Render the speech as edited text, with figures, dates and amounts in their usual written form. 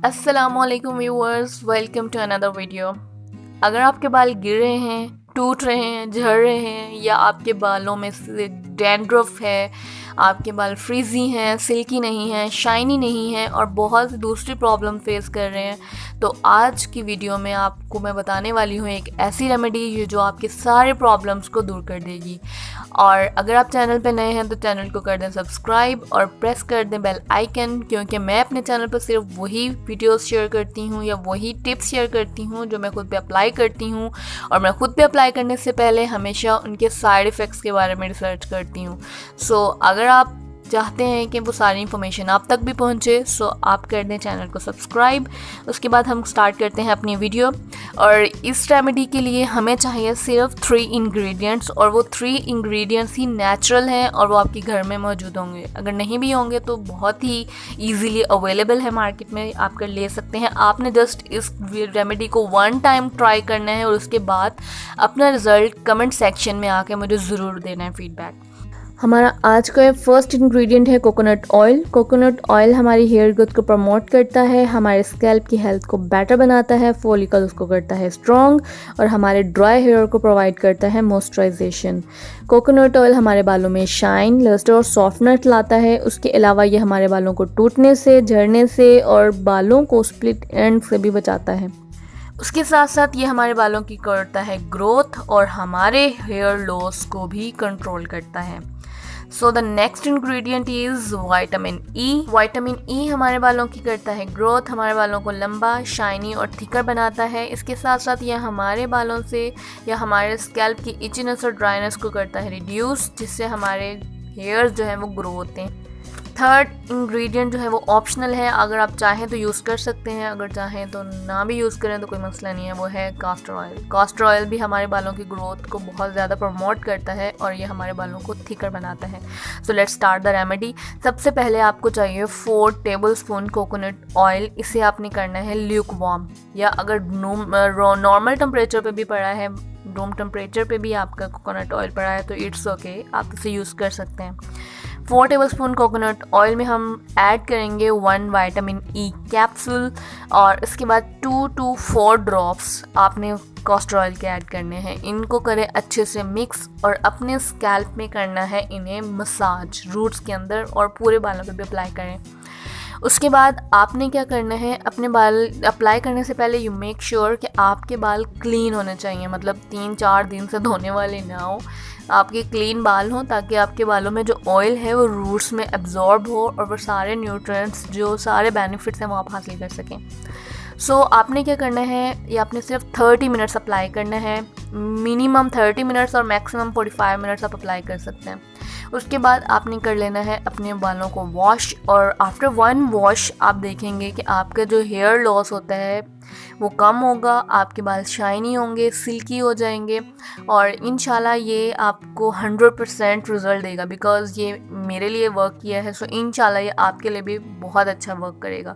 अस्सलामुअलैकुम viewers, welcome to another video. अगर आपके बाल गिर रहे हैं, टूट रहे हैं, झड़ रहे हैं या आपके बालों में से डैंड्रफ है, आपके बाल फ्रीजी हैं, सिल्की नहीं हैं, शाइनी नहीं हैं और बहुत सी दूसरी प्रॉब्लम फेस कर रहे हैं, तो आज की वीडियो में आपको मैं बताने वाली हूँ एक ऐसी रेमेडी जो आपके सारे प्रॉब्लम्स को दूर कर देगी। और अगर आप चैनल पर नए हैं तो चैनल को कर दें सब्सक्राइब और प्रेस कर दें बेल आइकन, क्योंकि मैं अपने चैनल पर सिर्फ वही वीडियोस शेयर करती हूँ या वही टिप्स शेयर करती हूँ जो मैं खुद पे अप्लाई करती हूँ, और मैं खुद पे अप्लाई करने से पहले हमेशा उनके साइड इफ़ेक्ट्स के बारे में रिसर्च करती हूँ। सो अगर आप चाहते हैं कि वो सारी इन्फॉर्मेशन आप तक भी पहुंचे, सो आप कर दें चैनल को सब्सक्राइब। उसके बाद हम स्टार्ट करते हैं अपनी वीडियो। और इस रेमेडी के लिए हमें चाहिए सिर्फ 3 इंग्रेडिएंट्स, और वो 3 इंग्रेडिएंट्स ही नेचुरल हैं और वो आपके घर में मौजूद होंगे। अगर नहीं भी होंगे तो बहुत ही ईजीली अवेलेबल है मार्केट में, आप कर ले सकते हैं। आपने जस्ट इस रेमेडी को 1 टाइम ट्राई करना है और उसके बाद अपना रिज़ल्ट कमेंट सेक्शन में आके मुझे ज़रूर देना है फीडबैक। हमारा आज का फर्स्ट इंग्रेडिएंट है कोकोनट ऑयल। कोकोनट ऑयल हमारी हेयर ग्रोथ को प्रमोट करता है, हमारे स्कैल्प की हेल्थ को बेटर बनाता है, फॉलिकल उसको करता है स्ट्रॉन्ग और हमारे ड्राई हेयर को प्रोवाइड करता है मॉइस्चराइजेशन। कोकोनट ऑयल हमारे बालों में शाइन, लस्टर और सॉफ्टनेस लाता है। उसके अलावा ये हमारे बालों को टूटने से, झड़ने से और बालों को स्प्लिट एंड से भी बचाता है। उसके साथ साथ ये हमारे बालों की करता है ग्रोथ और हमारे हेयर लॉस को भी कंट्रोल करता है। So the next ingredient is vitamin E. Vitamin E हमारे बालों की करता है ग्रोथ, हमारे बालों को लंबा, शाइनी और थिकर बनाता है। इसके साथ साथ यह हमारे बालों से या हमारे स्कैल्प की इचीनेस और ड्राइनेस को करता है रिड्यूस, जिससे हमारे हेयर्स जो हैं वो ग्रो होते हैं। थर्ड इंग्रेडिएंट जो है वो ऑप्शनल है, अगर आप चाहें तो यूज़ कर सकते हैं, अगर चाहें तो ना भी यूज़ करें तो कोई मसला नहीं है। वो है कास्टर ऑयल। कास्टर ऑयल भी हमारे बालों की ग्रोथ को बहुत ज़्यादा प्रमोट करता है और ये हमारे बालों को थिकर बनाता है। So let's start the remedy. सबसे पहले आपको चाहिए 4 टेबलस्पून कोकोनट ऑयल। इसे आपने करना है ल्यूक वार्म, या अगर नॉर्मल टेम्परेचर पे भी पड़ा है, रूम टेम्परेचर पे भी आपका कोकोनट ऑयल पड़ा है तो इट्स ओके, आप इसे यूज़ कर सकते हैं। 4 टेबलस्पून कोकोनट ऑयल में हम ऐड करेंगे 1 विटामिन ई कैप्सूल, और इसके बाद 2 to 4 ड्रॉप्स आपने कास्टर ऑयल के ऐड करने हैं। इनको करें अच्छे से मिक्स और अपने स्कैल्प में करना है इन्हें मसाज, रूट्स के अंदर और पूरे बालों पे भी अप्लाई करें। उसके बाद आपने क्या करना है, अपने बाल अप्लाई करने से पहले यू मेक श्योर कि आपके बाल क्लीन होने चाहिए, मतलब 3-4 दिन से धोने वाले ना हो, आपके क्लीन बाल हों, ताकि आपके बालों में जो ऑयल है वो रूट्स में एब्जॉर्ब हो और वो सारे न्यूट्रिएंट्स, जो सारे बेनिफिट्स हैं वो आप हासिल कर सकें। सो आपने क्या करना है, ये आपने सिर्फ 30 मिनट्स अप्लाई करना है, मिनिमम 30 मिनट्स और मैक्सिमम 45 मिनट्स आप अप्लाई कर सकते हैं। उसके बाद आपने कर लेना है अपने बालों को वॉश, और आफ्टर 1 वॉश आप देखेंगे कि आपका जो हेयर लॉस होता है वो कम होगा, आपके बाल शाइनी होंगे, सिल्की हो जाएंगे और इंशाल्लाह ये आपको 100% रिज़ल्ट देगा, बिकॉज़ ये मेरे लिए वर्क किया है। सो इंशाल्लाह ये आपके लिए भी बहुत अच्छा वर्क करेगा।